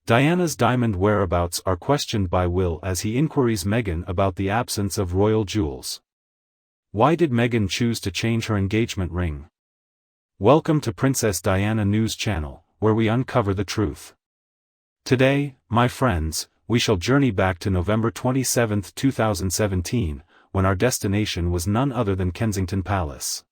Diana's diamond whereabouts are questioned by Will as he inquires Meghan about the absence of royal jewels. Why did Meghan choose to change her engagement ring? Welcome to Princess Diana News Channel, where we uncover the truth. Today, my friends, we shall journey back to November 27, 2017, when our destination was none other than Kensington Palace.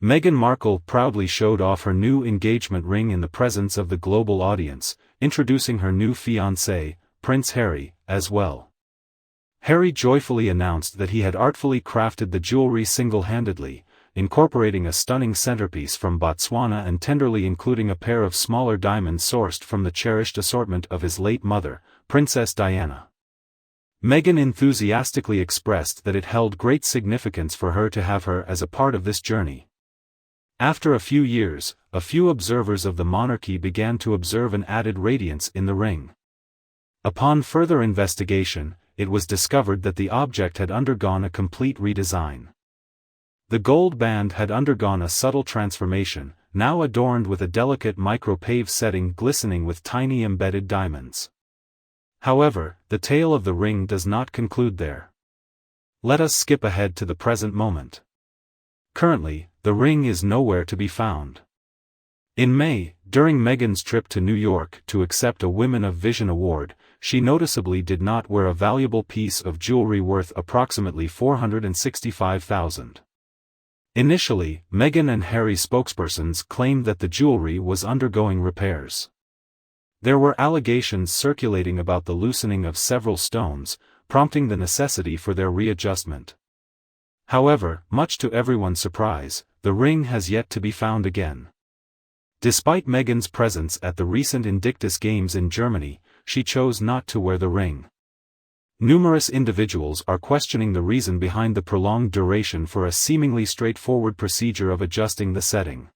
Meghan Markle proudly showed off her new engagement ring in the presence of the global audience, introducing her new fiancé, Prince Harry, as well. Harry joyfully announced that he had artfully crafted the jewelry single-handedly, incorporating a stunning centerpiece from Botswana and tenderly including a pair of smaller diamonds sourced from the cherished assortment of his late mother, Princess Diana. Meghan enthusiastically expressed that it held great significance for her to have her as a part of this journey. After a few years, a few observers of the monarchy began to observe an added radiance in the ring. Upon further investigation, it was discovered that the object had undergone a complete redesign. The gold band had undergone a subtle transformation, now adorned with a delicate micropave setting glistening with tiny embedded diamonds. However, the tale of the ring does not conclude there. Let us skip ahead to the present moment. Currently, the ring is nowhere to be found. In May, during Meghan's trip to New York to accept a Women of Vision award, she noticeably did not wear a valuable piece of jewelry worth approximately $465,000. Initially, Meghan and Harry spokespersons claimed that the jewelry was undergoing repairs. There were allegations circulating about the loosening of several stones, prompting the necessity for their readjustment. However, much to everyone's surprise, the ring has yet to be found again. Despite Meghan's presence at the recent Invictus Games in Germany, she chose not to wear the ring. Numerous individuals are questioning the reason behind the prolonged duration for a seemingly straightforward procedure of adjusting the setting.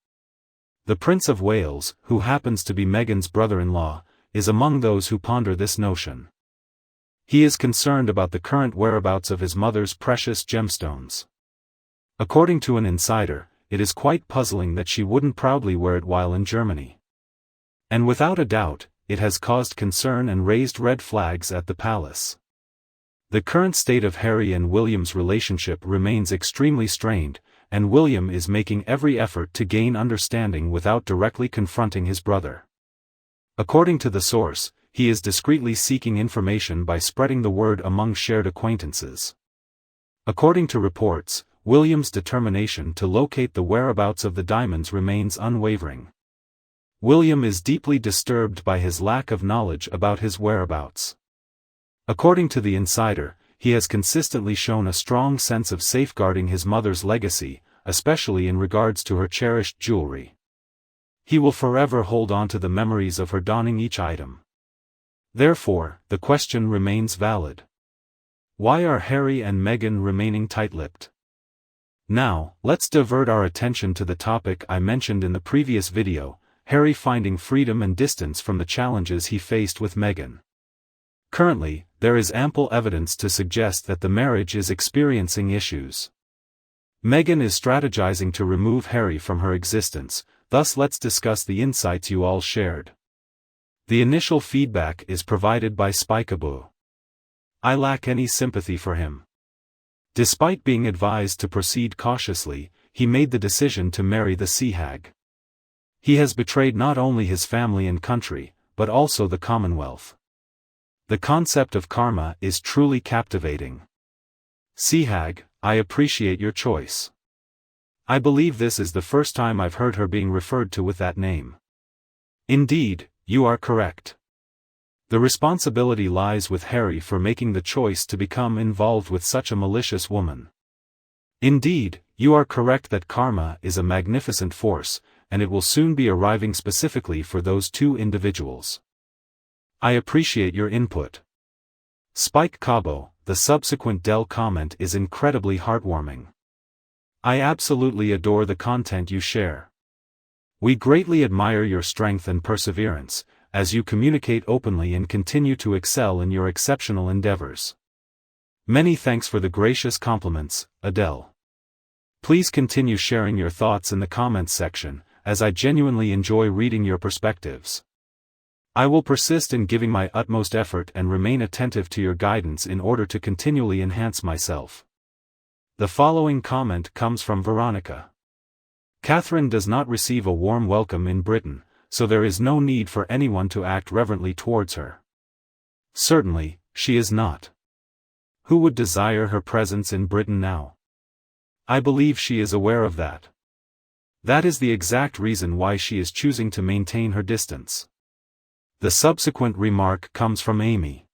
The Prince of Wales, who happens to be Meghan's brother-in-law, is among those who ponder this notion. He is concerned about the current whereabouts of his mother's precious gemstones. According to an insider, it is quite puzzling that she wouldn't proudly wear it while in Germany. And without a doubt, it has caused concern and raised red flags at the palace. The current state of Harry and William's relationship remains extremely strained, and William is making every effort to gain understanding without directly confronting his brother. According to the source, he is discreetly seeking information by spreading the word among shared acquaintances. According to reports, William's determination to locate the whereabouts of the diamonds remains unwavering. William is deeply disturbed by his lack of knowledge about his whereabouts. According to the insider, he has consistently shown a strong sense of safeguarding his mother's legacy, especially in regards to her cherished jewelry. He will forever hold on to the memories of her donning each item. Therefore, the question remains valid. Why are Harry and Meghan remaining tight-lipped? Now, let's divert our attention to the topic I mentioned in the previous video, Harry finding freedom and distance from the challenges he faced with Meghan. Currently, there is ample evidence to suggest that the marriage is experiencing issues. Meghan is strategizing to remove Harry from her existence, thus let's discuss the insights you all shared. The initial feedback is provided by Spikeaboo. I lack any sympathy for him. Despite being advised to proceed cautiously, he made the decision to marry the sea hag. He has betrayed not only his family and country, but also the Commonwealth. The concept of karma is truly captivating. Sea hag, I appreciate your choice. I believe this is the first time I've heard her being referred to with that name. Indeed, you are correct. The responsibility lies with Harry for making the choice to become involved with such a malicious woman. Indeed, you are correct that karma is a magnificent force, and it will soon be arriving specifically for those two individuals. I appreciate your input. Spike Cabo, the subsequent Dell comment is incredibly heartwarming. I absolutely adore the content you share. We greatly admire your strength and perseverance, as you communicate openly and continue to excel in your exceptional endeavors. Many thanks for the gracious compliments, Adele. Please continue sharing your thoughts in the comments section, as I genuinely enjoy reading your perspectives. I will persist in giving my utmost effort and remain attentive to your guidance in order to continually enhance myself. The following comment comes from Veronica. Catherine does not receive a warm welcome in Britain, so there is no need for anyone to act reverently towards her. Certainly, she is not. Who would desire her presence in Britain now? I believe she is aware of that. That is the exact reason why she is choosing to maintain her distance. The subsequent remark comes from Amy.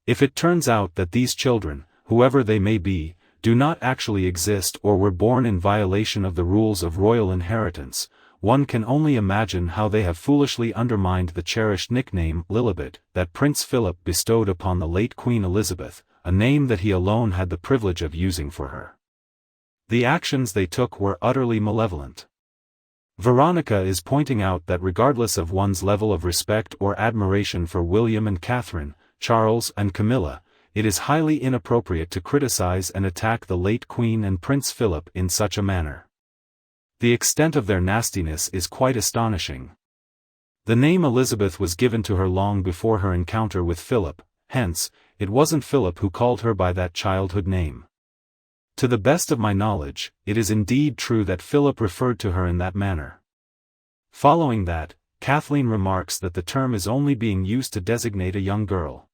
If it turns out that these children, whoever they may be, do not actually exist or were born in violation of the rules of royal inheritance, one can only imagine how they have foolishly undermined the cherished nickname Lilibet that Prince Philip bestowed upon the late Queen Elizabeth, a name that he alone had the privilege of using for her. The actions they took were utterly malevolent. Veronica is pointing out that regardless of one's level of respect or admiration for William and Catherine, Charles and Camilla, it is highly inappropriate to criticize and attack the late Queen and Prince Philip in such a manner. The extent of their nastiness is quite astonishing. The name Elizabeth was given to her long before her encounter with Philip, hence, it wasn't Philip who called her by that childhood name. To the best of my knowledge, it is indeed true that Philip referred to her in that manner. Following that, Kathleen remarks that the term is only being used to designate a young girl.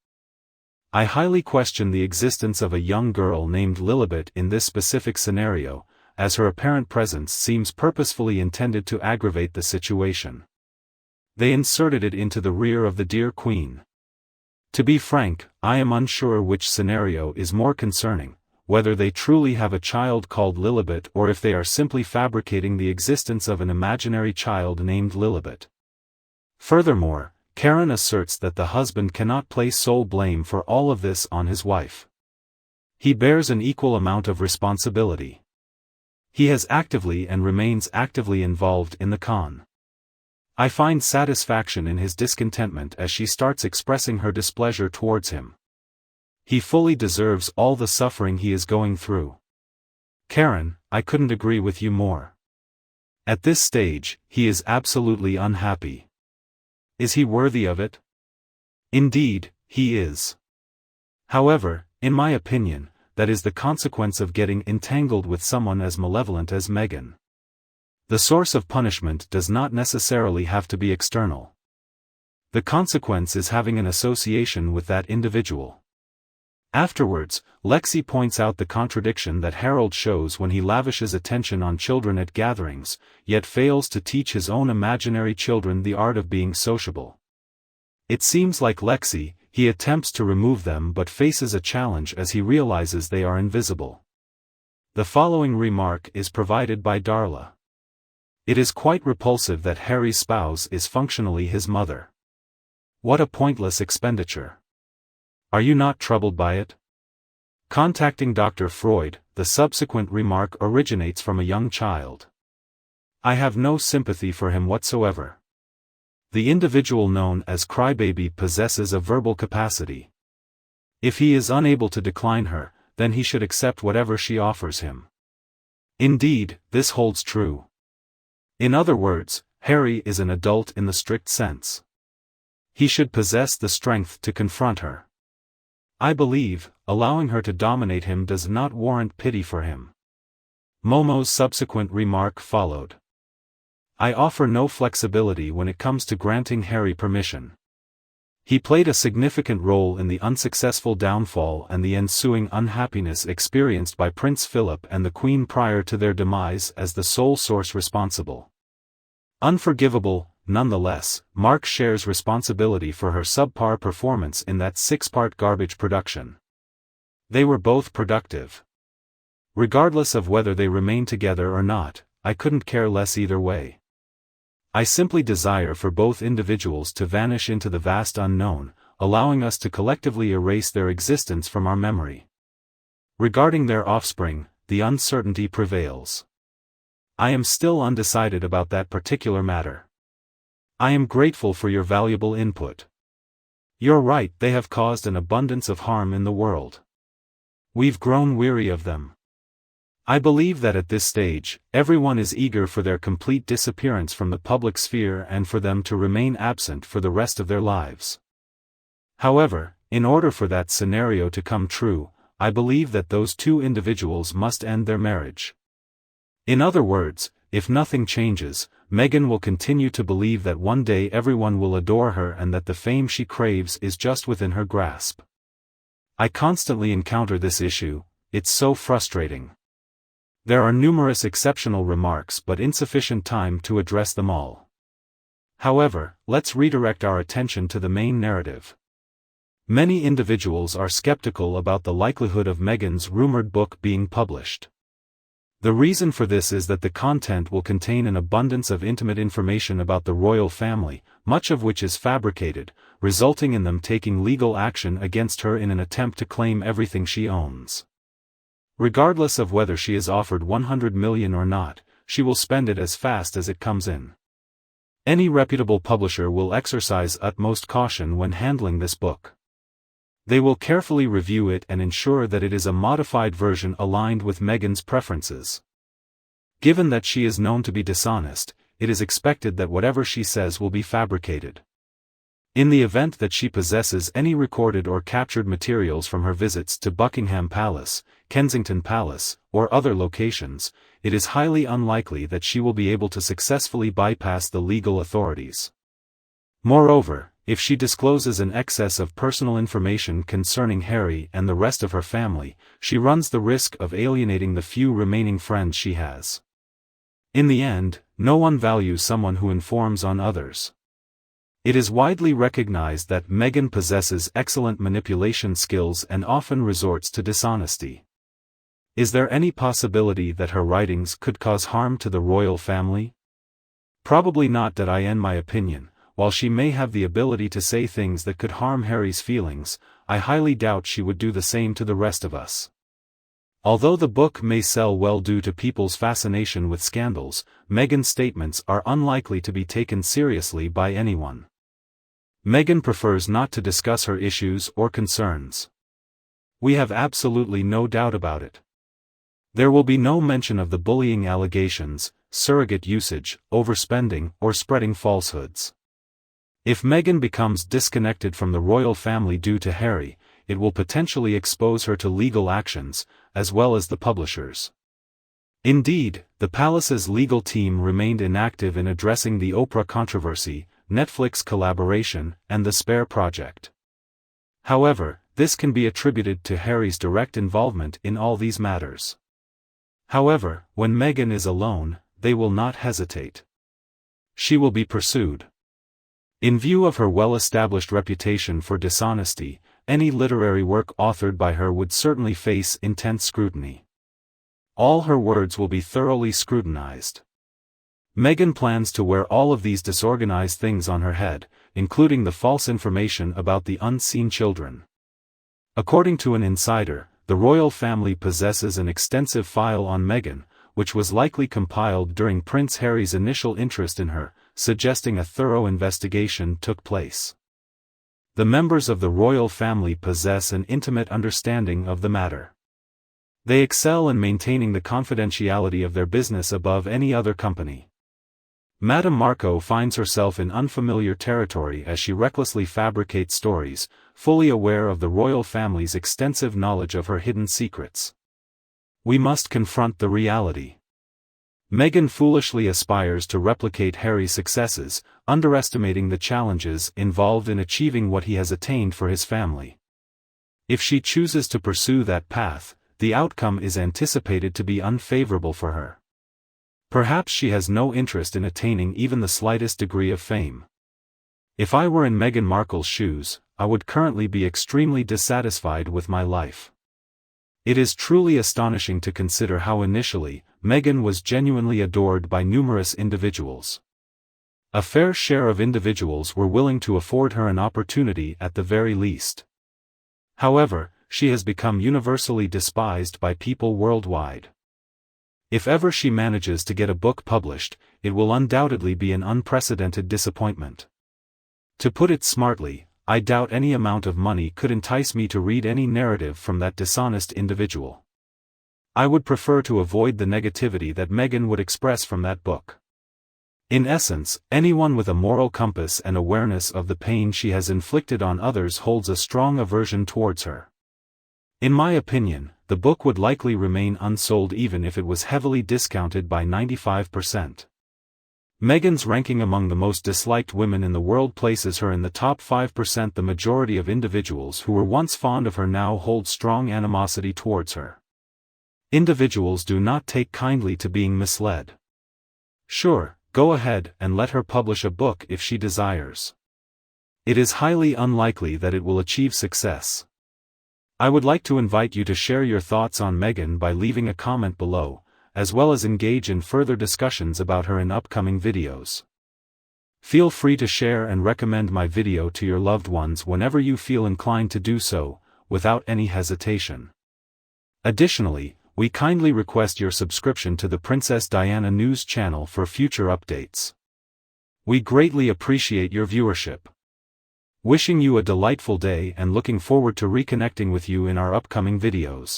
I highly question the existence of a young girl named Lilibet in this specific scenario, as her apparent presence seems purposefully intended to aggravate the situation. They inserted it into the rear of the dear Queen. To be frank, I am unsure which scenario is more concerning, whether they truly have a child called Lilibet or if they are simply fabricating the existence of an imaginary child named Lilibet. Furthermore, Karen asserts that the husband cannot place sole blame for all of this on his wife. He bears an equal amount of responsibility. He has actively and remains actively involved in the con. I find satisfaction in his discontentment as she starts expressing her displeasure towards him. He fully deserves all the suffering he is going through. Karen, I couldn't agree with you more. At this stage, he is absolutely unhappy. Is he worthy of it? Indeed, he is. However, in my opinion, that is the consequence of getting entangled with someone as malevolent as Meghan. The source of punishment does not necessarily have to be external. The consequence is having an association with that individual. Afterwards, Lexi points out the contradiction that Harold shows when he lavishes attention on children at gatherings, yet fails to teach his own imaginary children the art of being sociable. It seems like Lexi, he attempts to remove them but faces a challenge as he realizes they are invisible. The following remark is provided by Darla. It is quite repulsive that Harry's spouse is functionally his mother. What a pointless expenditure. Are you not troubled by it? Contacting Dr. Freud, the subsequent remark originates from a young child. I have no sympathy for him whatsoever. The individual known as Crybaby possesses a verbal capacity. If he is unable to decline her, then he should accept whatever she offers him. Indeed, this holds true. In other words, Harry is an adult in the strict sense. He should possess the strength to confront her. I believe, allowing her to dominate him does not warrant pity for him. Momo's subsequent remark followed. I offer no flexibility when it comes to granting Harry permission. He played a significant role in the unsuccessful downfall and the ensuing unhappiness experienced by Prince Philip and the Queen prior to their demise as the sole source responsible. Unforgivable, nonetheless, Mark shares responsibility for her subpar performance in that 6-part garbage production. They were both productive. Regardless of whether they remain together or not, I couldn't care less either way. I simply desire for both individuals to vanish into the vast unknown, allowing us to collectively erase their existence from our memory. Regarding their offspring, the uncertainty prevails. I am still undecided about that particular matter. I am grateful for your valuable input. You're right, they have caused an abundance of harm in the world. We've grown weary of them. I believe that at this stage, everyone is eager for their complete disappearance from the public sphere and for them to remain absent for the rest of their lives. However, in order for that scenario to come true, I believe that those two individuals must end their marriage. In other words, if nothing changes, Meghan will continue to believe that one day everyone will adore her and that the fame she craves is just within her grasp. I constantly encounter this issue, it's so frustrating. There are numerous exceptional remarks but insufficient time to address them all. However, let's redirect our attention to the main narrative. Many individuals are skeptical about the likelihood of Meghan's rumored book being published. The reason for this is that the content will contain an abundance of intimate information about the royal family, much of which is fabricated, resulting in them taking legal action against her in an attempt to claim everything she owns. Regardless of whether she is offered $100 million or not, she will spend it as fast as it comes in. Any reputable publisher will exercise utmost caution when handling this book. They will carefully review it and ensure that it is a modified version aligned with Meghan's preferences. Given that she is known to be dishonest, it is expected that whatever she says will be fabricated. In the event that she possesses any recorded or captured materials from her visits to Buckingham Palace, Kensington Palace, or other locations, it is highly unlikely that she will be able to successfully bypass the legal authorities. Moreover, if she discloses an excess of personal information concerning Harry and the rest of her family, she runs the risk of alienating the few remaining friends she has. In the end, no one values someone who informs on others. It is widely recognized that Meghan possesses excellent manipulation skills and often resorts to dishonesty. Is there any possibility that her writings could cause harm to the royal family? Probably not. In my opinion, while she may have the ability to say things that could harm Harry's feelings, I highly doubt she would do the same to the rest of us. Although the book may sell well due to people's fascination with scandals, Meghan's statements are unlikely to be taken seriously by anyone. Meghan prefers not to discuss her issues or concerns. We have absolutely no doubt about it. There will be no mention of the bullying allegations, surrogate usage, overspending, or spreading falsehoods. If Meghan becomes disconnected from the royal family due to Harry, it will potentially expose her to legal actions, as well as the publishers. Indeed, the palace's legal team remained inactive in addressing the Oprah controversy, Netflix collaboration, and the Spare project. However, this can be attributed to Harry's direct involvement in all these matters. However, when Meghan is alone, they will not hesitate. She will be pursued. In view of her well-established reputation for dishonesty, any literary work authored by her would certainly face intense scrutiny. All her words will be thoroughly scrutinized. Meghan plans to wear all of these disorganized things on her head, including the false information about the unseen children. According to an insider, the royal family possesses an extensive file on Meghan, which was likely compiled during Prince Harry's initial interest in her, suggesting a thorough investigation took place. The members of the royal family possess an intimate understanding of the matter. They excel in maintaining the confidentiality of their business above any other company. Madame Markle finds herself in unfamiliar territory as she recklessly fabricates stories, fully aware of the royal family's extensive knowledge of her hidden secrets. We must confront the reality. Meghan foolishly aspires to replicate Harry's successes, underestimating the challenges involved in achieving what he has attained for his family. If she chooses to pursue that path, the outcome is anticipated to be unfavorable for her. Perhaps she has no interest in attaining even the slightest degree of fame. If I were in Meghan Markle's shoes, I would currently be extremely dissatisfied with my life. It is truly astonishing to consider how initially, Meghan was genuinely adored by numerous individuals. A fair share of individuals were willing to afford her an opportunity at the very least. However, she has become universally despised by people worldwide. If ever she manages to get a book published, it will undoubtedly be an unprecedented disappointment. To put it smartly, I doubt any amount of money could entice me to read any narrative from that dishonest individual. I would prefer to avoid the negativity that Meghan would express from that book. In essence, anyone with a moral compass and awareness of the pain she has inflicted on others holds a strong aversion towards her. In my opinion, the book would likely remain unsold even if it was heavily discounted by 95%. Meghan's ranking among the most disliked women in the world places her in the top 5%. The majority of individuals who were once fond of her now hold strong animosity towards her. Individuals do not take kindly to being misled. Sure, go ahead and let her publish a book if she desires. It is highly unlikely that it will achieve success. I would like to invite you to share your thoughts on Meghan by leaving a comment below, as well as engage in further discussions about her in upcoming videos. Feel free to share and recommend my video to your loved ones whenever you feel inclined to do so, without any hesitation. Additionally, we kindly request your subscription to the Princess Diana News channel for future updates. We greatly appreciate your viewership. Wishing you a delightful day and looking forward to reconnecting with you in our upcoming videos.